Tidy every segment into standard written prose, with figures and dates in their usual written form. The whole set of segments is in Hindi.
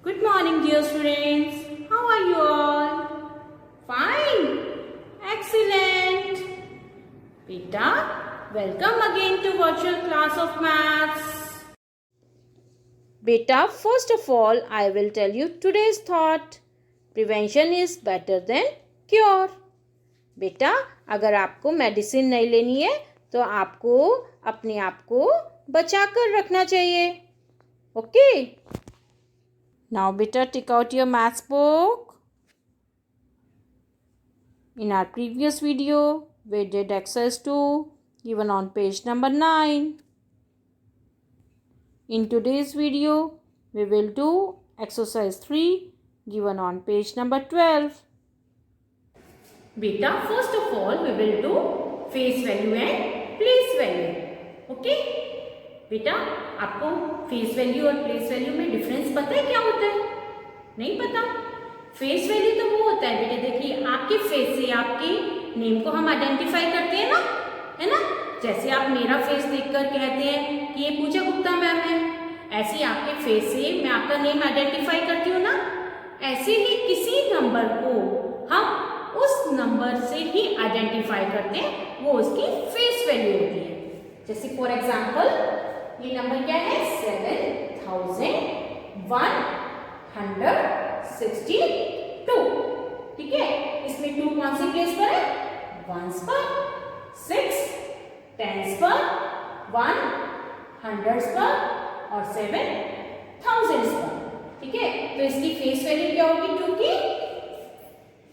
Good morning, dear students. How are you all? Fine. Excellent. Beta, welcome again to virtual class of maths. Beta, first of all, I will tell you today's thought. Prevention is better than cure. बेटा, अगर आपको मेडिसिन नहीं लेनी है तो आपको अपने आप को बचा कर रखना चाहिए. Okay. Now, beta, take out your maths book. In our previous video, we did exercise 2, given on page number 9. In today's video, we will do exercise 3, given on page number 12. Beta, first of all, we will do face value and place value. Okay? बेटा, आपको फेस वैल्यू और प्लेस वैल्यू में डिफरेंस पता है क्या होता है? नहीं पता? फेस वैल्यू तो वो होता है बेटे, देखिए आपके फेस से आपके नेम को हम आइडेंटिफाई करते हैं ना, है ना. जैसे आप मेरा फेस देखकर कहते हैं कि ये पूजा गुप्ता मैम है, ऐसे ही आपके फेस से मैं आपका नेम आइडेंटिफाई करती हूँ ना. ऐसे ही किसी नंबर को हम उस नंबर से ही आइडेंटिफाई करते हैं, वो उसकी फेस वैल्यू होती है. जैसे फॉर एग्जाम्पल ये नंबर क्या है? 7162. ठीक है. इसमें 2 कौन सी प्लेस पर है? वंस पर, 6 टेंस पर, 1 हंड्रेड्स पर और 7 थाउजेंड्स पर. ठीक है. तो इसकी फेस वैल्यू क्या होगी? 2 की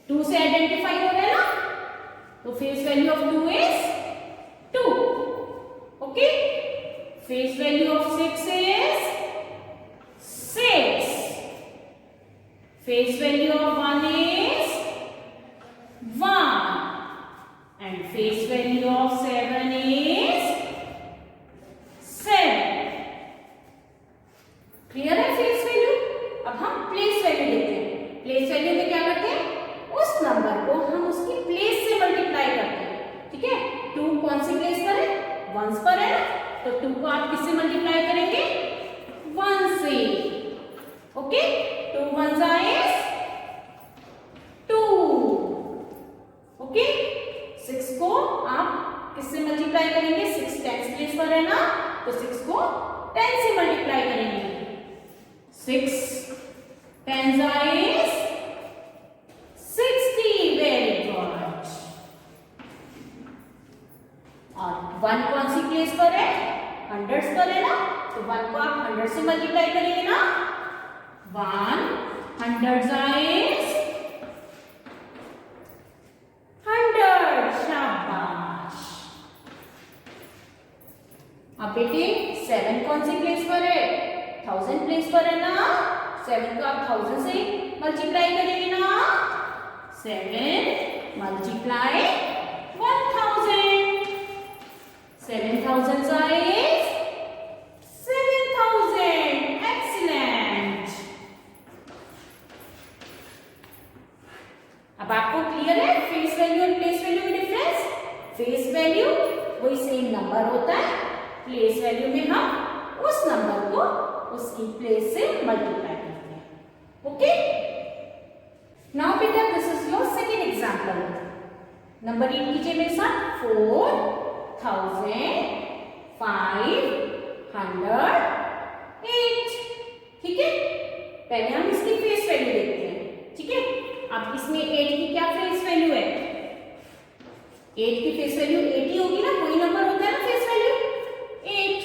2 से आइडेंटिफाई हो रहा है ना, तो face value of 2 is 2. Okay. Face value of 6 is 6. Face value of 1 is 1. And face value of 7 is 7. Clear है face value? अब हम place value देखते हैं. Place value में क्या करते हैं? उस नंबर को हम उसकी place से मल्टीप्लाई करते हैं. ठीक है. 2 कौन सी प्लेस पर है? वंस पर है ना, तो 2 को आप किससे मल्टीप्लाई करेंगे? 1 से. ओके. 2 1 is 2. ओके. 6 को आप किससे मल्टीप्लाई करेंगे? 6 टेंस प्लेस पर है ना, तो 6 को 10 से मल्टीप्लाई करेंगे. 6 10 is 60. Very good. और 1 कौन सी प्लेस पर है? हंड्रेड्स पर है ना, तो 1 को आप 100 से मल्टीप्लाई करेंगे ना. 1 हंड्रेड्स is 100. शाबाश. अब बेटे 7 कौन सी प्लेस पर है? 1000 प्लेस पर है ना. 7 को आप 1000 से मल्टीप्लाई करेंगे ना. 7 मल्टीप्लाई 1000. 7000 is 7000. Excellent. अब आपको क्लियर है फेस वैल्यू और प्लेस वैल्यू में डिफरेंस? फेस वैल्यू वही सेम नंबर होता है, प्लेस वैल्यू में हम उस नंबर को उसकी प्लेस से मल्टीप्लाई करते हैं. ओके. नाउ बेटा, this is your second example. Number read कीजिए मेरे साथ. 4000 508. ठीक है. पहले हम इसकी फेस वैल्यू देखते हैं. ठीक है. अब इसमें 8 की क्या फेस वैल्यू है? 8 की फेस वैल्यू 8 ही होगी ना, कोई नंबर होता है ना फेस वैल्यू 8.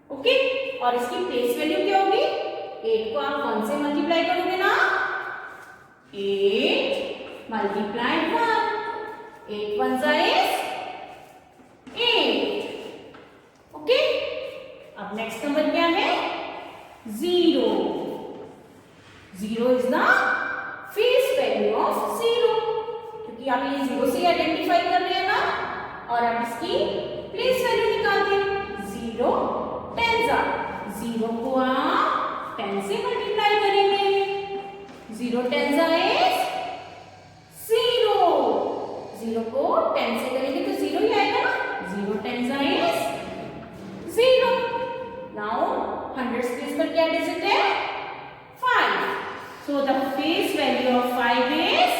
ओके. और इसकी प्लेस वैल्यू क्या होगी? 8 को आप 1 से मल्टीप्लाई करोगे ना. 8 मल्टीप्लाई 1. 8 1 is 8. ओके. अब नेक्स्ट नंबर क्या है? 0. 0 is the face value of 0, क्योंकि आप ये 0 से आइडेंटिफाई कर रहे हैं ना, और आप इसकी प्लेस वैल्यू निकालते हैं. 0 10 0 को आप 10 से मल्टीप्लाई करेंगे. 0 10 is 0. 0 को 10 से करेंगे तो 0 ही आएगा ना. 0 10 is 0. नाउ हंड्रेड्स प्लेस पर क्या डिजिट है? So the face value of 5 is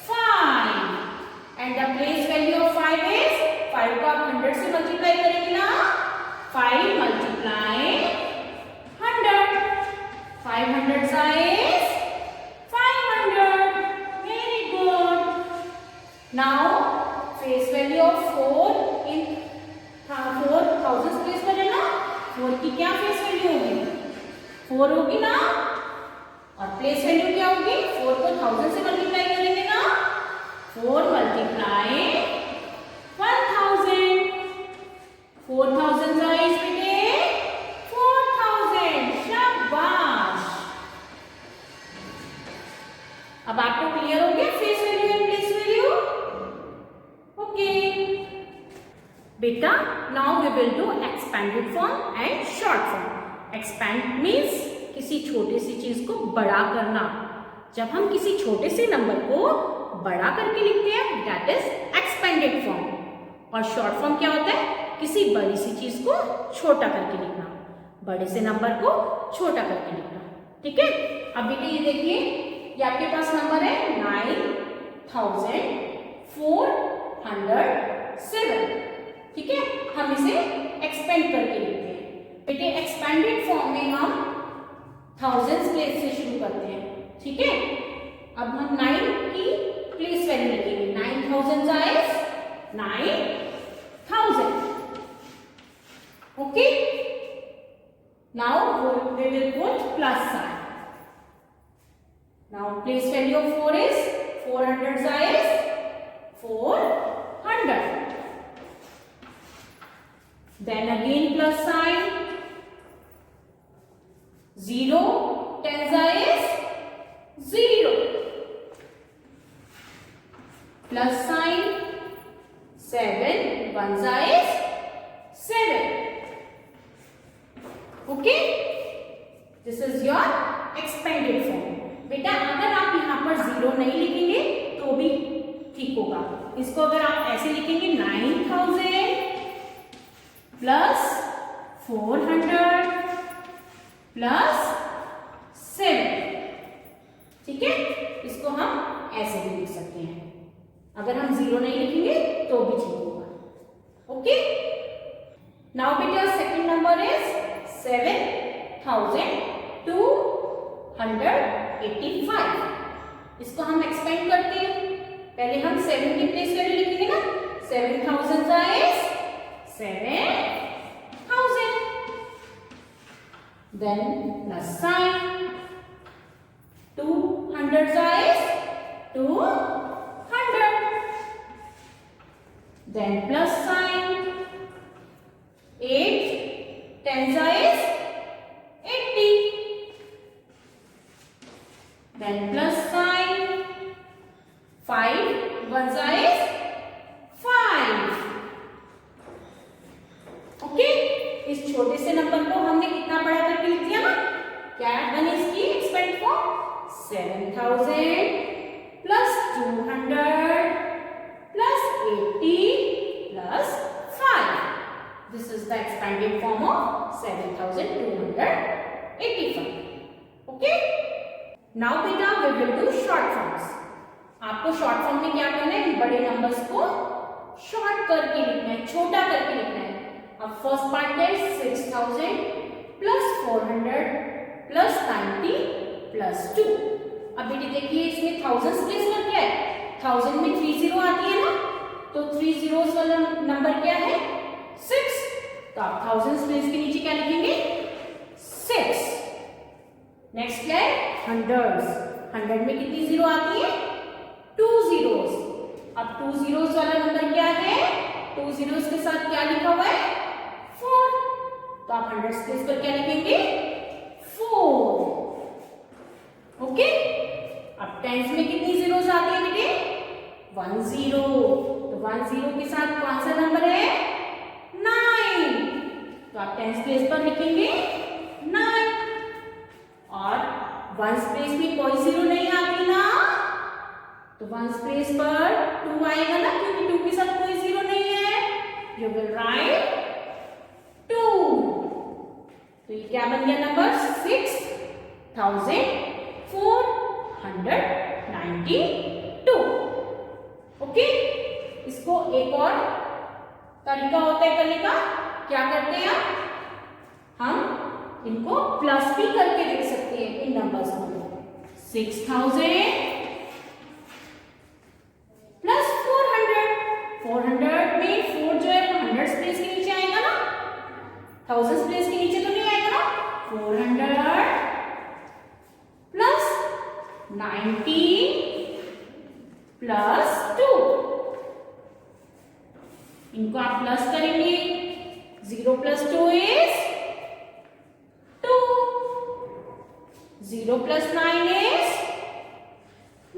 5 and the place value of 5 is 5 को आप 100 से मल्टीप्लाई करेंगे ना 5 multiply 100 500 is 500 very good now face value of 4 in 4000 place करें ना 4 की क्या फेस वैल्यू होगी 4 होगी ना और प्लेस वैल्यू क्या होगी 4 को 1000 से मल्टीप्लाई करेंगे ना 4 मल्टीप्लाई 1000 4000 जाइज बेटे 4000 शाबाश अब आपको क्लियर हो गया face value and place value okay बेटा now we will do expanded form and short form expand means किसी छोटी सी चीज को बड़ा करना जब हम किसी छोटे से नंबर को बड़ा करके लिखते हैं दैट इज एक्सपेंडेड फॉर्म और शॉर्ट फॉर्म क्या होता है किसी बड़ी सी चीज को छोटा करके लिखना बड़े से नंबर को छोटा करके लिखना ठीक है अब बेटे ये देखिए ये आपके पास नंबर है 9407 ठीक है हम इसे एक्सपेंड करके लिखते हैं बेटे एक्सपेंडेड फॉर्म में हम थाउजेंड्स प्लेस से शुरू करते हैं ठीक है अब हम 9 की प्लेस वैल्यू लिखेंगे 9000 जाइज 9000 okay now we will put plus sign now place value of 4 is 400 is 400 then again plus sign 0 10 is 0 plus sign 7 1 is 7 okay this is your expanded form बेटा अगर आप यहाँ पर 0 नहीं लिखेंगे तो भी ठीक होगा इसको अगर आप ऐसे लिखेंगे 9000 प्लस 400 प्लस 7 ठीक है इसको हम ऐसे भी लिख सकते हैं अगर हम 0 नहीं लिखेंगे तो भी ठीक होगा ओके नाउ बेटा सेकंड नंबर इज 7285 इसको हम एक्सपेंड करते हैं पहले हम 7 की प्लेस वैल्यू लिखेंगे ना 7000 is 7000 then plus sign 200 is 200 then plus sign 8 10 is 80 then plus sign 5 1 is 5 okay इस छोटे से नंबर को हमने कितना बड़ा करके लिख दिया ना क्या बनी इसकी expand form 7000 plus 200 plus 80 plus 5 this is the expanded form of 7285 okay now बेटा we will do short forms आपको शॉर्ट फॉर्म में क्या करना है बड़े नंबर्स को शॉर्ट करके लिखना है छोटा करके लिखना है अब फर्स्ट पार्ट है 6000 प्लस 400 प्लस 90 प्लस 2 अब बेटी देखिए इसमें थाउजेंड्स प्लेस पर क्या है 1000 में 30 आती है ना तो 3 zeros वाला नंबर क्या है 6 तो आप थाउजेंड्स प्लेस के नीचे क्या लिखेंगे 6 नेक्स्ट क्या है हंड्रेड्स 100 में कितनी जीरो आती है 2 zeros अब 2 zeros वाला नंबर क्या है 2 zeros के साथ क्या लिखा हुआ है 4 तो आप हंड्रेड्स प्लेस पर क्या लिखेंगे 4 ओके अब टेंस में कितनी जीरोस आती है बेटे 1 0 तो 1 0 के साथ कौन सा नंबर है 9 तो आप टेंस प्लेस पर लिखेंगे 9 और वंस प्लेस में कोई जीरो नहीं आती ना तो वंस प्लेस पर 2 आएगा ना क्योंकि 2 के साथ कोई जीरो नहीं है यू विल राइट 2 तो ये क्या बन गया नंबर 6005 492. ओके, इसको एक और तरीका होता है करने का। क्या करते हैं हम इनको प्लस भी करके देख सकते हैं इन नंबर्स को। 6000 प्लस 400। 400 में 4 जो है वो हंड्रेड्स प्लेस के नीचे आएगा ना, थाउजेंड्स प्लेस के नीचे तो नहीं आएगा ना। 400 प्लस 90 प्लस 2, इनको आप प्लस करेंगे। 0 plus 2 is 2, 0 plus 9 is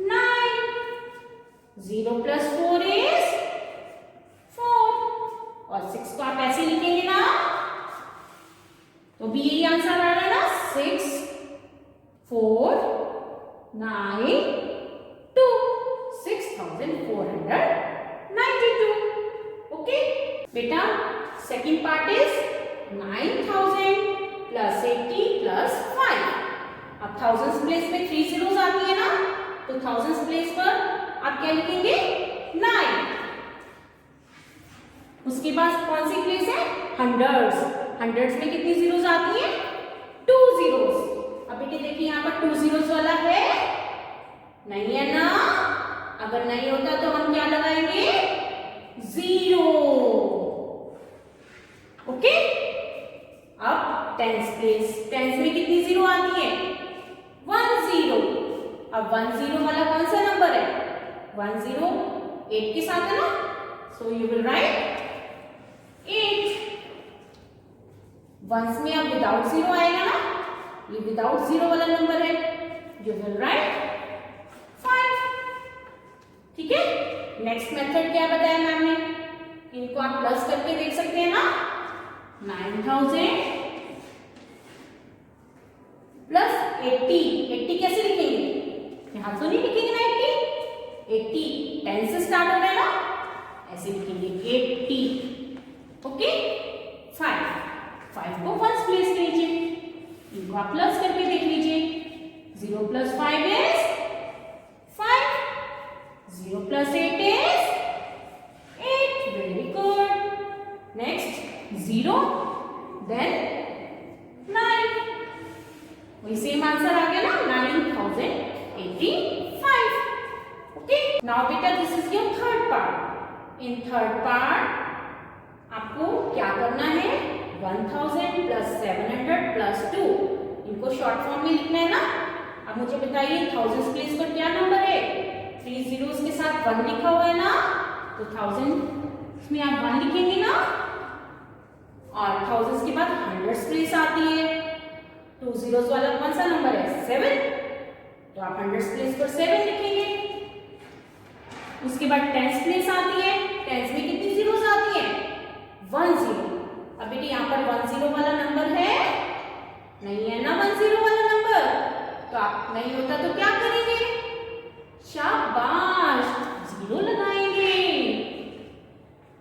9, 0 plus 4 is 4, और 6 को आप ऐसे लिखेंगे ना, तो भी यही आंसर आ रहा है ना। 6 4 9 2, 6492। ओके बेटा, second part is 9000 plus 80 plus 5। अब थाउजेंड्स प्लेस में 3 जीरोस आती है ना, तो थाउजेंड्स प्लेस पर आप क्या लिखेंगे 9। उसके बाद कौन सी प्लेस है हंड्रेड्स। हंड्रेड्स में कितनी जीरोस आती हैं 2 जीरोस। अब बेटे देखिए यहाँ पर 2 जीरोस वाला है नहीं है ना, अगर नहीं होता तो हम क्या लगाएंगे 0। ओके, अब टेंस प्लेस, टेंस में कितनी जीरो आती है 1 0। अब 1 0 वाला कौन सा नंबर है 1 0 8 के साथ है ना, so you will write 8। Ones में अब विदाउट जीरो आएगा ना, ये विदाउट जीरो वाला नंबर है, यू विल राइट 5। ठीक है, नेक्स्ट मेथड क्या बताया मैम ने, इनको आप प्लस करके देख सकते हैं ना। 9000 प्लस 80, 80 कैसे लिखेंगे, यहां तो नहीं लिखेंगे ना 80, 80 10 से स्टार्ट हो रहा है ना, ऐसे लिखेंगे 80। ओके, 5 को वंस प्लेस कीजिए, इनको आप प्लस करके देख लीजिए। 0 plus 5 is 5, 0 plus 8 is 8। Very good. Next 0 then 9, वही सेम आंसर आ गया ना 9085। ओके, नाउ बेटा this is your third part. In third part आपको क्या करना है 1000 प्लस 700 प्लस 2, इनको शॉर्ट फॉर्म में लिखना है ना। अब मुझे बताइए थाउजेंड्स प्लेस पर क्या नंबर है 3 जीरोस के साथ 1 लिखा हुआ है ना, तो थाउजेंड्स में आप 1 लिखेंगे ना, और थाउजेंड्स के बाद हंड्रेड्स प्लेस आती है, 2 जीरोस वाला कौन सा नंबर है 7, तो आप हंड्रेड्स प्लेस पर 7 लिखेंगे। उसके बाद टेंस प्लेस आती है, टेंस में कितनी जीरोस आती है 1 0। अब बेटी यहाँ पर 1 0 वाला नंबर है नहीं है ना, 1 0 वाला नंबर, तो आप नहीं होता तो क्या करेंगे, शाबाश 0 लगाएंगे।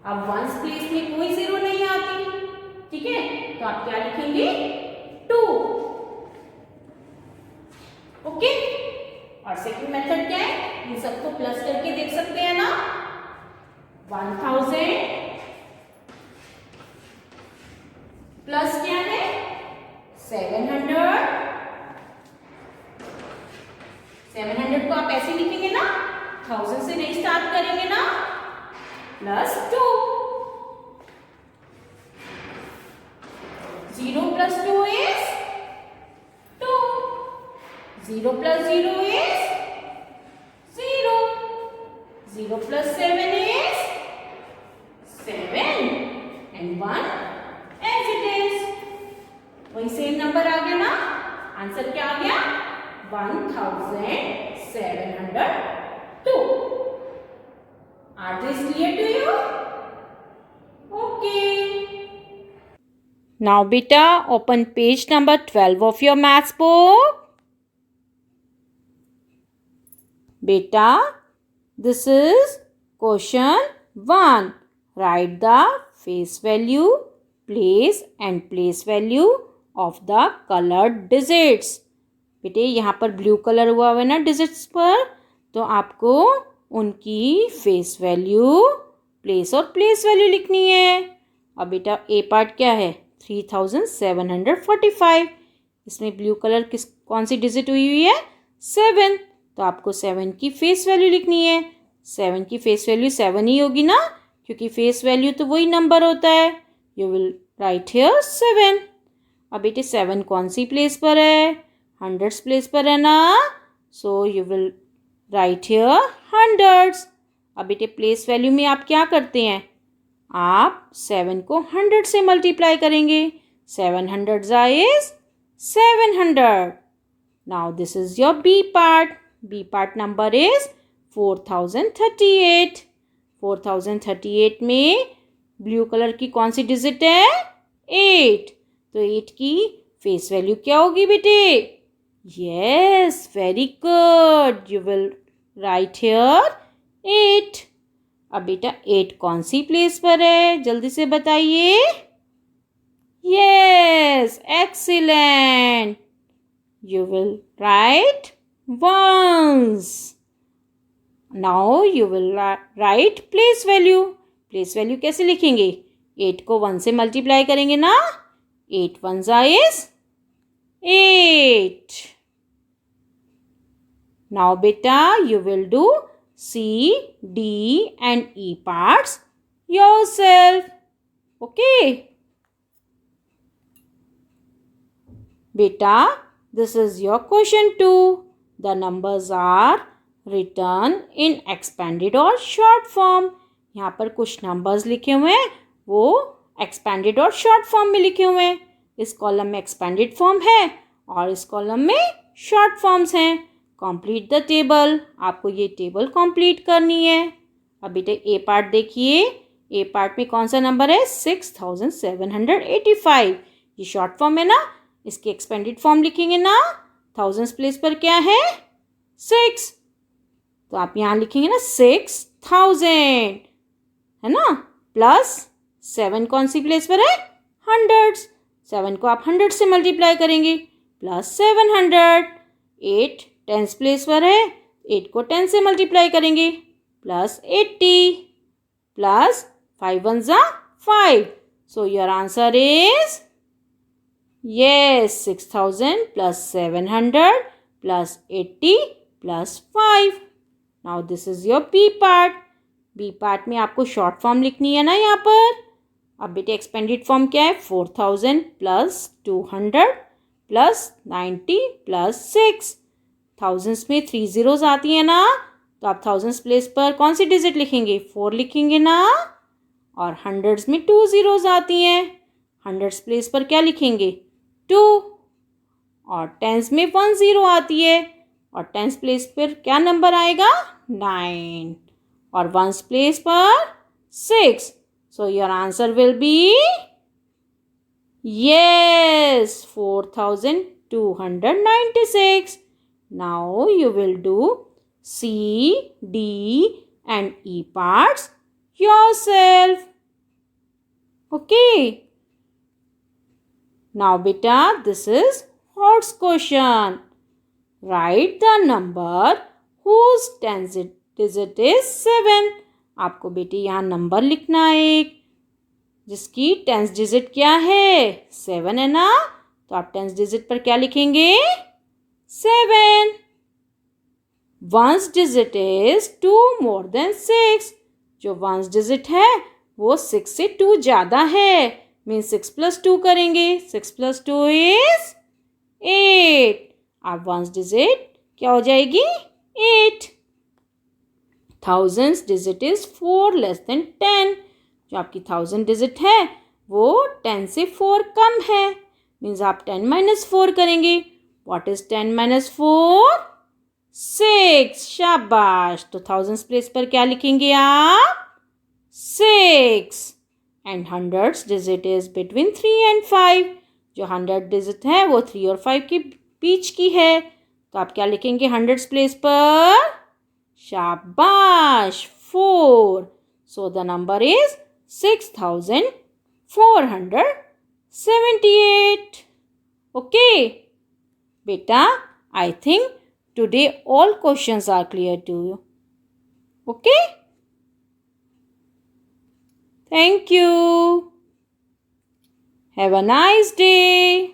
अब वंस प्लेस में कोई 0 नहीं आती, ठीक है, तो आप क्या लिखेंगे 2। ओके, और सेकंड मेथड क्या है, इन सबको प्लस करके देख सकते हैं ना। 1000 प्लस क्या है 700, 700 को आप ऐसे लिखेंगे ना, 1000 से नहीं स्टार्ट करेंगे ना, plus 2। 0 plus 2 is 2, 0 plus 0 is 0, 0 plus 7 is 7, and 1 as it is। वही सेम नंबर आ गया ना, आंसर क्या आ गया 1702। Are this clear to you? Okay. Now beta open page number 12 of your maths book. Beta, this is question 1. Write the face value, place and place value of the colored digits. बेटे यहाँ पर ब्लू कलर हुआ है ना डिजिट्स पर, तो आपको उनकी फेस वैल्यू, प्लेस और प्लेस वैल्यू लिखनी है। अब बेटा ए पार्ट क्या है? 3745। इसमें ब्लू कलर कौन सी डिजिट हुई है? 7। तो आपको 7 की फेस वैल्यू लिखनी है। 7 की फेस वैल्यू 7 ही होगी ना, क्योंकि फेस वैल्यू तो वही नंबर होता है। You will right here 7। अब बेटे 7 कौन सी प्लेस पर है? हंड्रेड्स प्लेस पर है ना, so you will right here hundreds. अब बेटे प्लेस वैल्यू में आप क्या करते हैं? आप 7 को 100 से मल्टीप्लाई करेंगे। 7 hundreds is 700। Now this is your B part. B part number is 4038. 4038 में ब्लू कलर की कौन सी डिजिट है? 8। तो 8 की फेस वैल्यू क्या होगी बेटे? Yes, very good. You will write here 8. अब बेटा 8 कौन सी प्लेस पर है? जल्दी से बताइए। Yes, excellent. You will write ones. Now you will write place value. Place value कैसे लिखेंगे? 8 को 1 से मल्टीप्लाई करेंगे ना, 8 ones is 8. Now beta you will do C, D and E parts yourself. Okay? Beta, this is your question 2. The numbers are written in expanded or short form. यहाँ पर कुछ numbers लिखे हुए हैं, वो expanded और short form में लिखे हुए हैं। इस कॉलम में expanded form है और इस कॉलम में short forms हैं। Complete the table. आपको ये टेबल complete करनी है। अब बेटे ए पार्ट देखिए। ए पार्ट में कौन सा नंबर है? 6785। ये शॉर्ट फॉर्म है ना, इसकी एक्सपेंडेड फॉर्म लिखेंगे ना। थाउजेंड्स प्लेस पर क्या है? 6। तो आप यहाँ लिखेंगे ना 6000, है ना। प्लस 7 कौन सी प्लेस पर है? हंड्रेड्स। 7 को आप 100 से मल्टीप्लाई करेंगे, प्लस 700। 8 टेंस प्लेस पर है, 8 को 10 से मल्टीप्लाई करेंगे, plus 80। Plus 5 ones are 5. So your answer is yes, 6000 plus 700 plus 80 plus 5. Now this is your B part. B part में आपको शॉर्ट फॉर्म लिखनी है ना यहाँ पर। अब बेटे एक्सपेंडेड फॉर्म क्या है? 4000 plus 200 plus 90 plus 6. थाउजेंड्स में 3 zeros आती है ना, तो आप थाउजेंड्स प्लेस पर कौन सी डिजिट लिखेंगे? 4 लिखेंगे ना। और हंड्रेड्स में 2 zeros आती हैं, हंड्रेड्स प्लेस पर क्या लिखेंगे? 2। और टेंस में 1 0 आती है, और टेंस प्लेस पर क्या नंबर आएगा? 9। और वंस प्लेस पर 6। So your answer will be yes, 4296. Now you will do C, D and E parts yourself. Okay. Now beta, this is horse question. Write the number whose tens digit is 7. आपको बेटी यहाँ नंबर लिखना है एक, जिसकी टेंस डिजिट क्या है? 7 है ना, तो आप टेंस डिजिट पर क्या लिखेंगे? 7. Ones digit is 2 more than 6. जो वंस डिजिट है वो 6 से 2 ज़्यादा है, मीन्स 6 plus 2 करेंगे। 6 plus 2 is 8. आप वंस डिजिट क्या हो जाएगी? 8. Thousands digit is 4 less than 10. जो आपकी 1000 डिजिट है वो 10 से 4 कम है, मीन्स आप 10 minus 4 करेंगे। What is 10 minus 4? 6. शाबाश। तो थाउजेंड्स प्लेस पर क्या लिखेंगे आप? 6. And hundreds digit is between 3 and 5. जो 100 डिजिट है वो 3 और 5 के बीच की है, तो आप क्या लिखेंगे हंड्रेड्स प्लेस पर? शाबाश, 4. So the number is 6478. Okay बेटा, I think today all questions are clear to you. Okay? Thank you. Have a nice day.